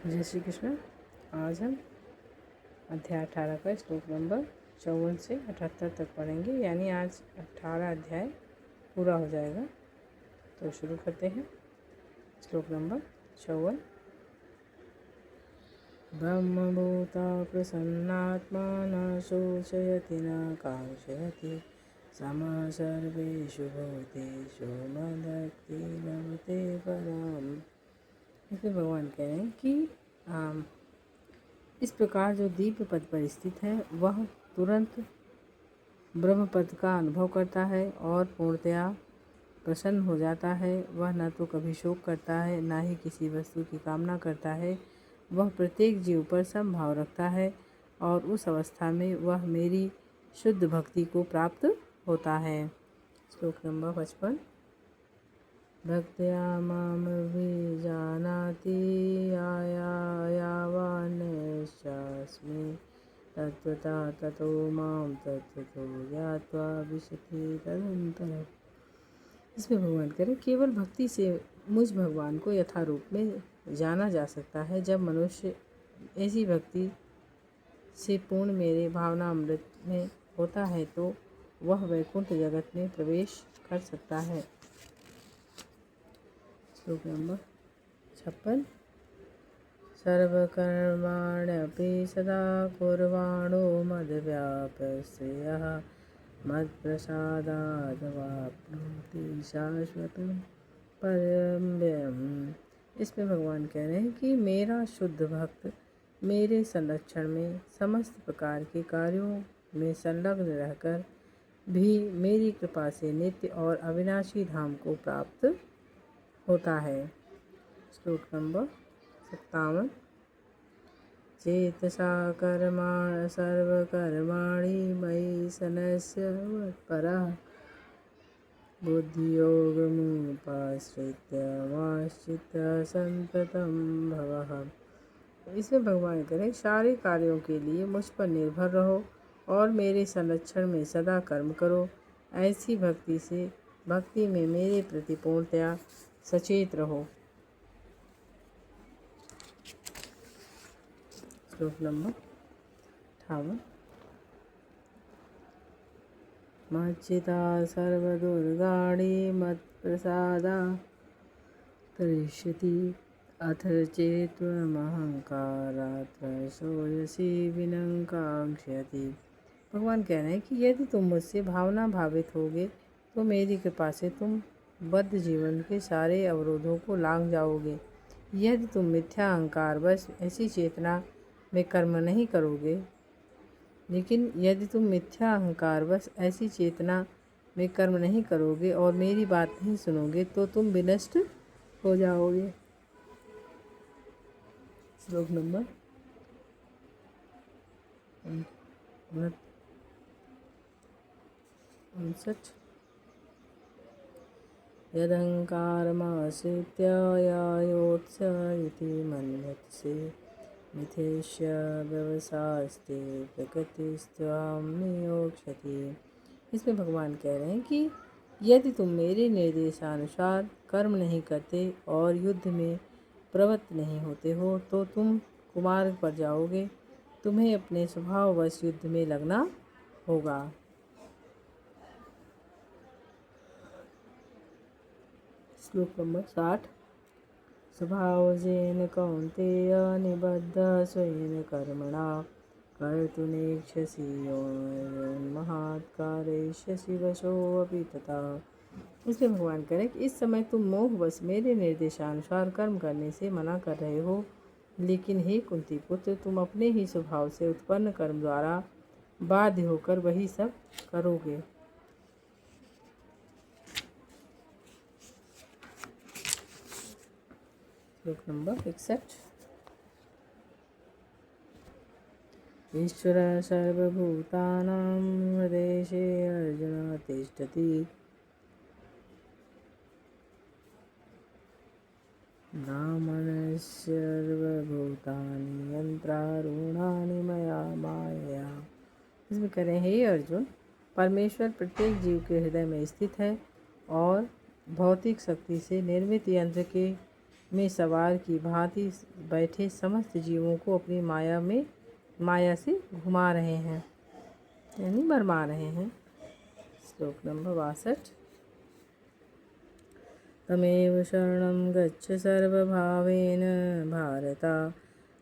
जय श्री कृष्ण। आज हम अध्याय 18 का श्लोक नंबर 54 से 78 तक पढ़ेंगे, यानी आज 18 अध्याय पूरा हो जाएगा। तो शुरू करते हैं। श्लोक नंबर 54। ब्रह्मभूता प्रसन्नात्मा न शोचयति न कांक्षयति समः सर्वेषु भूतेषु मद्भक्ति लभते पराम्। इसमें भगवान कह रहे हैं कि इस प्रकार जो दिव्य पद पर स्थित है वह तुरंत ब्रह्म पद का अनुभव करता है और पूर्णतया प्रसन्न हो जाता है। वह न तो कभी शोक करता है, न ही किसी वस्तु की कामना करता है। वह प्रत्येक जीव पर समभाव रखता है और उस अवस्था में वह मेरी शुद्ध भक्ति को प्राप्त होता है। श्लोक नंबर 55। भक्त्या मामभिजानाति यावान्यश्चास्मि तत्त्वता ततो मां तत्त्वतो ज्ञात्वा विशति तदन्तरम्। इसमें भगवान कह रहे केवल भक्ति से मुझ भगवान को यथारूप में जाना जा सकता है। जब मनुष्य ऐसी भक्ति से पूर्ण मेरे भावनामृत में होता है तो वह वैकुंठ जगत में प्रवेश कर सकता है। श्लोक नंबर 56। सर्वकर्माण्यपि सदा कुर्वाणो मद्व्यापश्रयः मत्प्रसादात् वाप्नोति शाश्वतं परमं। इसमें भगवान कह रहे हैं कि मेरा शुद्ध भक्त मेरे संरक्षण में समस्त प्रकार के कार्यों में संलग्न रहकर भी मेरी कृपा से नित्य और अविनाशी धाम को प्राप्त होता है। श्लोक नंबर 57। चेतसा कर्माणि सर्वकर्माणि मयि सन्यस्य मत्परः बुद्धियोगमुपाश्रित्य माश्रित्य संततं भवः। इसमें भगवान करें सारे कार्यों के लिए मुझ पर निर्भर रहो और मेरे संरक्षण में सदा कर्म करो। ऐसी भक्ति में मेरे प्रति पूर्णतया सचेत रहो। श्लोक नंबर 58। मच्चिता सर्वदुर्गाणि मत्प्रसादा तरिष्यति अथ चेत्त्वमहंकारात् सोयसी विनंकांक्षयति। भगवान कह रहे हैं कि यदि तुम मुझसे भावना भावित होगे तो मेरी कृपा से तुम बद्ध जीवन के सारे अवरोधों को लांघ जाओगे। यदि तुम मिथ्या अहंकार बस ऐसी चेतना में कर्म नहीं करोगे और मेरी बात नहीं सुनोगे तो तुम विनष्ट हो जाओगे। श्लोक नंबर 59। यदहंकारमाश्रित्य यायोत्स इति मन्यसे मिथ्येष्य व्यवसास्ते प्रकृतिस्त्वां नियोक्ष्यति। इसमें भगवान कह रहे हैं कि यदि तुम मेरे निर्देशानुसार कर्म नहीं करते और युद्ध में प्रवृत्त नहीं होते हो तो तुम कुमार्ग पर जाओगे। तुम्हें अपने स्वभाववश युद्ध में लगना होगा। श्लोक नंबर 60। स्वभावजेन कौन्तेय निबद्धः स्वेन कर्मणा कर्तुनेच्छसि योन्महात् कारयिष्यसि वशोऽपि तथा। इसमें भगवान करें कि इस समय तुम मोहवश मेरे निर्देशानुसार कर्म करने से मना कर रहे हो, लेकिन हे कुंती पुत्र, तुम अपने ही स्वभाव से उत्पन्न कर्म द्वारा बाध्य होकर वही सब करोगे। श्लोक नंबर 61। ईश्वर सर्वभूतानां हृदये अर्जुन तिष्ठति ब्राह्मणस्य सर्वभूतानि यन्त्रारूढानि मया मायया। इसमें कह रहे हैं हे अर्जुन, परमेश्वर प्रत्येक जीव के हृदय में स्थित है और भौतिक शक्ति से निर्मित यंत्र के में सवार की भांति बैठे समस्त जीवों को अपनी माया से घुमा रहे हैं, यानी भरमा रहे हैं। श्लोक नंबर 62। तमेव शरणं गच्छ सर्वभावेन भारत,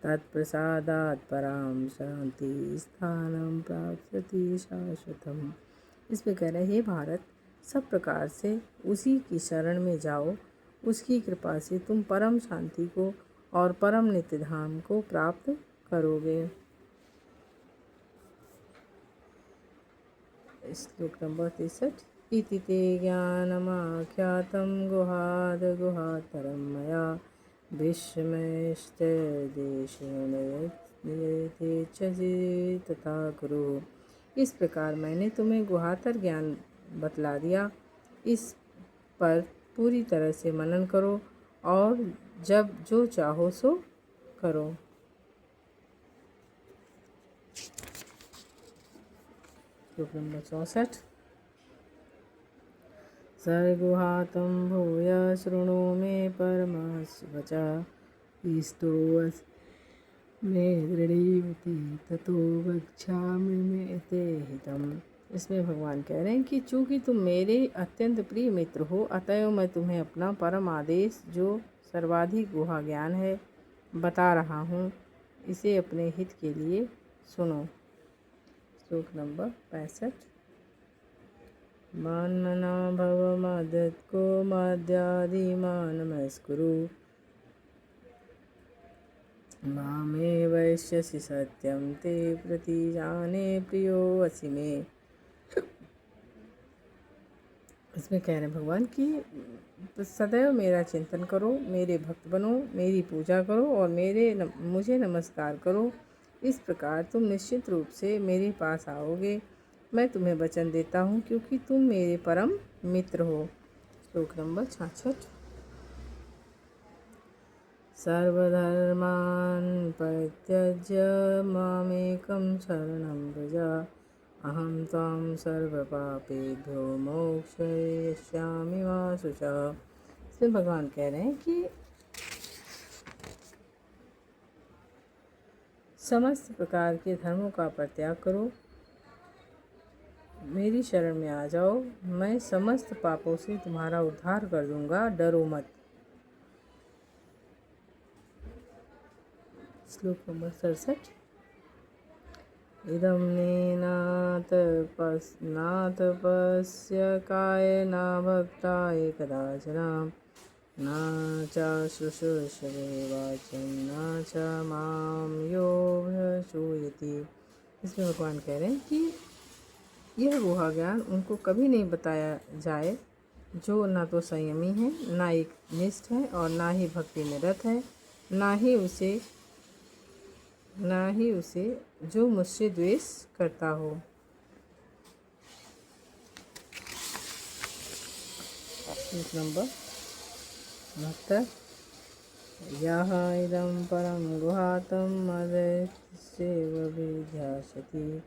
तत्प्रसादात् परां शांति स्थानं प्राप्स्यति शाश्वतम्। इसमें कह रहे, हे भारत, सब प्रकार से उसी की शरण में जाओ, उसकी कृपा से तुम परम शांति को और परम नित्य धाम को प्राप्त करोगे। श्लोक नंबर 63। इति ते ज्ञानमाख्यातं गुहाद् गुहातरं मया, विश्वमेश्च देशेन यथेच्छसि तथा कुरु। इस प्रकार मैंने तुम्हें गुहातर ज्ञान बतला दिया, इस पर पूरी तरह से मनन करो और जब जो चाहो सो करो। श्लोक नंबर 64। सर्गुहातं भूय शृणु मे परमवचः, इष्टोऽसि मे दृढीमति ततो वक्ष्यामि मे ते हितम्। इसमें भगवान कह रहे हैं कि चूँकि तुम मेरे अत्यंत प्रिय मित्र हो, अतएव मैं तुम्हें अपना परम आदेश, जो सर्वाधिक गुहा ज्ञान है, बता रहा हूँ। इसे अपने हित के लिए सुनो। श्लोक नंबर 65। मन्मना भव मदत्को मद्यादिमान् नमस्कुरु, मामे वैश्यसि सत्यं ते प्रतिजाने प्रियोऽसि मे। इसमें कह रहे हैं भगवान कि सदैव मेरा चिंतन करो, मेरे भक्त बनो, मेरी पूजा करो और मुझे नमस्कार करो। इस प्रकार तुम निश्चित रूप से मेरे पास आओगे। मैं तुम्हें वचन देता हूँ, क्योंकि तुम मेरे परम मित्र हो। श्लोक नंबर 66। सर्वधर्मान् परित्यज्य मामेकं शरणं व्रज, अहं त्वां सर्वपापेभ्यो मोक्षयिष्यामि मा शुचः। इसमें भगवान कह रहे हैं कि समस्त प्रकार के धर्मों का परित्याग करो, मेरी शरण में आ जाओ, मैं समस्त पापों से तुम्हारा उद्धार कर दूंगा, डरो मत। श्लोक नंबर 67। इदं नातपस्य काय न भक्ताय कदाचन, न च शुश्रूषवे वाचं न च मां यो प्रशूयति। इसमें भगवान कह रहे हैं कि यह गुहा ज्ञान उनको कभी नहीं बताया जाए जो ना तो संयमी है, ना एक निष्ठ है और ना ही भक्ति में रत है, ना ही उसे जो मुझसे द्वेष करता हो। नंबर 69। यः इदं परं गुहातं मदस्यैव विध्यास्यति,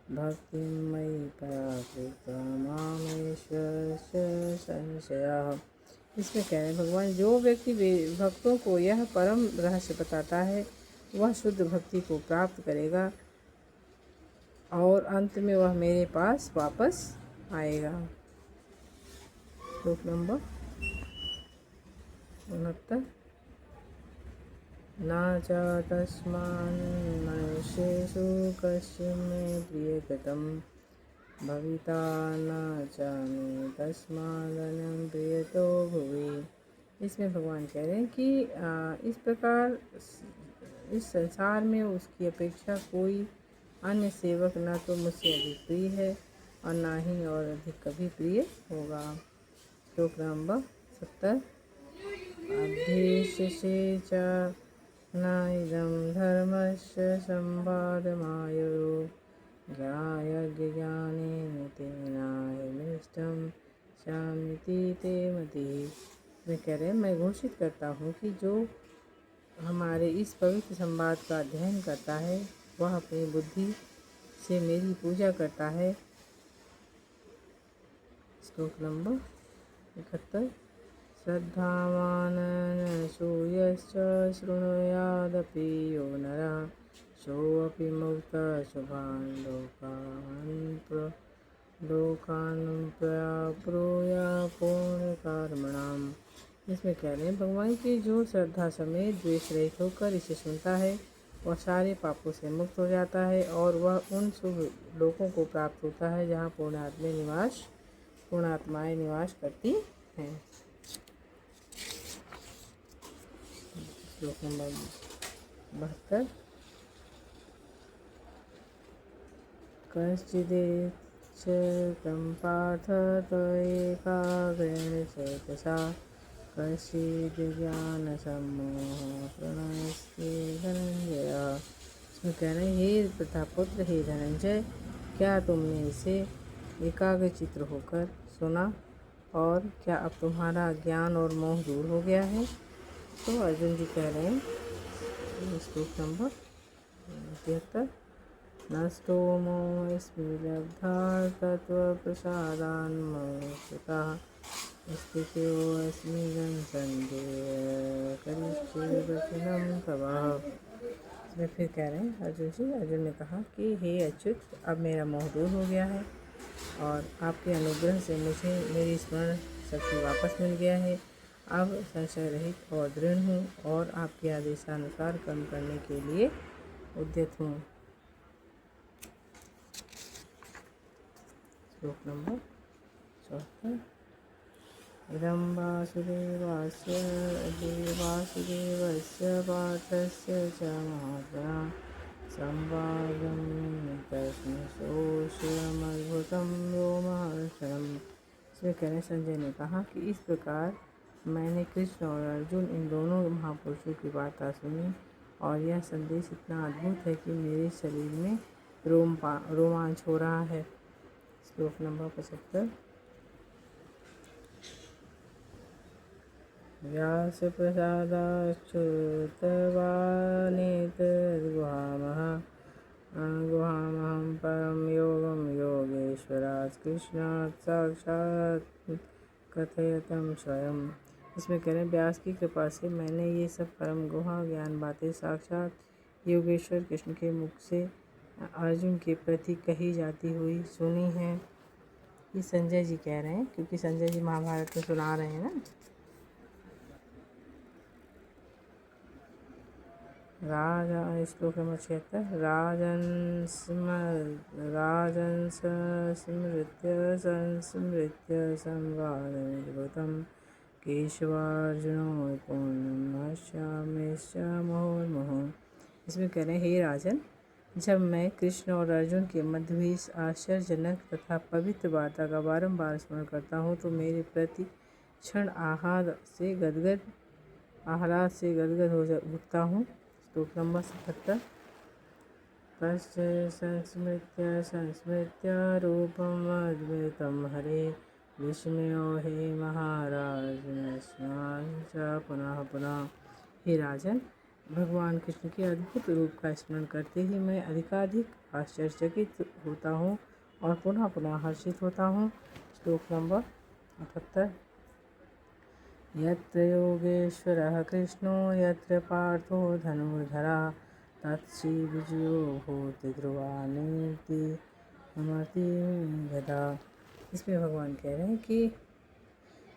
भक्तिं मयि परा कृत्वा मामेश्वरस्य संशयः। इसमें कह रहे हैं भगवान, जो व्यक्ति भक्तों को यह परम रहस्य बताता है, वह शुद्ध भक्ति को प्राप्त करेगा और अंत में वह मेरे पास वापस आएगा। श्लोक नंबर 69। न च तस्मान् मनुष्येषु कश्चिन् मे प्रियकृतं, भविता न च मे तस्मादन्यं प्रियतो भुवि। इसमें भगवान कह रहे हैं कि इस प्रकार इस संसार में उसकी अपेक्षा कोई अन्य सेवक न तो मुझसे अधिक प्रिय है और ना ही और अधिक कभी प्रिय होगा। श्लोक नंबर 70। अध्येष्यसे च न इदं धर्मस्य संवादमायुरो, ज्ञानेन तेनायमिष्टं शान्ति ते मतिः। मैं कह रहे हैं, मैं घोषित करता हूँ कि जो हमारे इस पवित्र संवाद का अध्ययन करता है, वह अपनी बुद्धि से मेरी पूजा करता है। श्लोक नंबर 71। श्रद्धावान् सूयश्च शृणुयादपि यो नरः सोऽपि मुक्तः शुभान् लोकान् प्राप्नुयात् पुण्यकर्मणाम्। इसमें कह रहे हैं भगवान की जो श्रद्धा समेत द्वेष रहित होकर इसे सुनता है वह सारे पापों से मुक्त हो जाता है और वह उन शुभ लोकों को प्राप्त होता है जहाँ पूर्णात्माएं निवास करती हैं। श्लोक नंबर 72। कश्चिदेच्छतं पार्थ एकाग्रेण चेतसा कश्चिद् ज्ञानसम्मोहः प्रणश्यति धनंजय। इसमें कह रहे हैं हे प्रतापपुत्र हे धनंजय, क्या तुमने इसे एकाग्र चित्र होकर सुना और क्या अब तुम्हारा ज्ञान और मोह दूर हो गया है? तो अर्जुन जी कह रहे हैं श्लोक नंबर 73। नष्टो मोहस्मि लब्धा तत्त्वप्रसादान्मोहितः स्थितोऽस्मि संशयं करिष्ये वचनं तव। इसमें फिर कह रहे हैं अर्जुन ने कहा कि हे अच्युत, अब मेरा मोह दूर हो गया है और आपके अनुग्रह से मुझे मेरी स्मरण शक्ति वापस मिल गया है। अब संशय रहित और दृढ़ हूँ और आपके आदेशानुसार कर्म करने के लिए उद्यत हूँ। श्लोक नंबर 74। इदं वासुदेवस्य पार्थस्य च महात्मना संवादं तस्मै सोऽस्यमद्भुतं रोमहर्षणम्। इसमें कह रहे संजय ने कहा कि इस प्रकार मैंने कृष्ण और अर्जुन इन दोनों महापुरुषों की वार्ता सुनी और यह संदेश इतना अद्भुत है कि मेरे शरीर में रोमांच हो रहा है। श्लोक नंबर 75। व्यासप्रसादाच्युतवानेतद्गुहामहं परं योगं योगेश्वरात् कृष्णात् साक्षात् कथयतं स्वयं। इसमें कह रहे हैं व्यास की कृपा से मैंने ये सब परम गुहा ज्ञान बातें साक्षात योगेश्वर कृष्ण के मुख से अर्जुन के प्रति कही जाती हुई सुनी हैं। ये संजय जी कह रहे हैं क्योंकि संजय जी महाभारत में सुना रहे हैं ना। श्लोक नंबर 76। राजन् संस्मृत्य संवादमिदं केशवार्जुनो पूर्णं हस्यामिश्च मुहुर्मुहुः। इसमें कह रहे हैं हे राजन, जब मैं कृष्ण और अर्जुन के मध्य हुई इस आश्चर्यजनक तथा पवित्र वार्ता का बारंबार स्मरण करता हूँ तो मेरे प्रति क्षण आह्लाद से गदगद हो उठता हूँ। श्लोक नंबर 77। तस्य संस्मृत्य रूपम् अद्भुतं हरे विस्मयो हे महाराज पुनः पुनः। हे राजन, भगवान कृष्ण के अद्भुत रूप का स्मरण करते ही मैं अधिकाधिक आश्चर्यचकित होता हूँ और पुनः पुनः हर्षित होता हूँ। श्लोक नंबर 78। यत्र योगेश्वरः कृष्णो यत्र पार्थो धनुर्धरः तत्श्री विजयो भूति ध्रुवानीति गदा। इसमें भगवान कह रहे हैं कि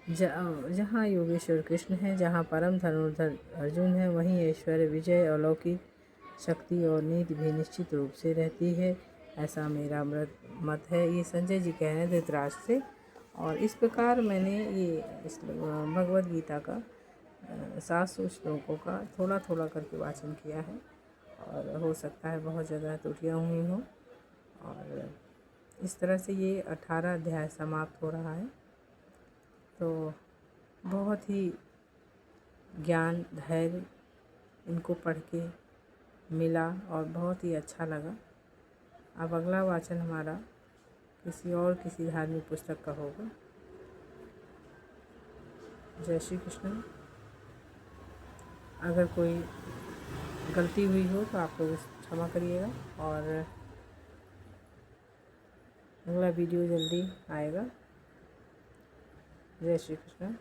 जहाँ योगेश्वर कृष्ण है, जहाँ परम धनुर्धर अर्जुन है, वहीं ऐश्वर्य विजय अलौकिक शक्ति और नीति भी निश्चित रूप से रहती है, ऐसा मेरा मत है। ये संजय जी कह रहे हैं धृतराष्ट्र से। और इस प्रकार मैंने ये भगवद गीता का 700 श्लोकों का थोड़ा थोड़ा करके वाचन किया है और हो सकता है बहुत ज़्यादा त्रुटियाँ हुई हों। और इस तरह से ये 18 अध्याय समाप्त हो रहा है। तो बहुत ही ज्ञान धैर्य इनको पढ़ के मिला और बहुत ही अच्छा लगा। अब अगला वाचन हमारा किसी धार्मिक पुस्तक का होगा। जय श्री कृष्ण। अगर कोई गलती हुई हो तो आप लोग क्षमा करिएगा और अगला वीडियो जल्दी आएगा। जय श्री कृष्ण।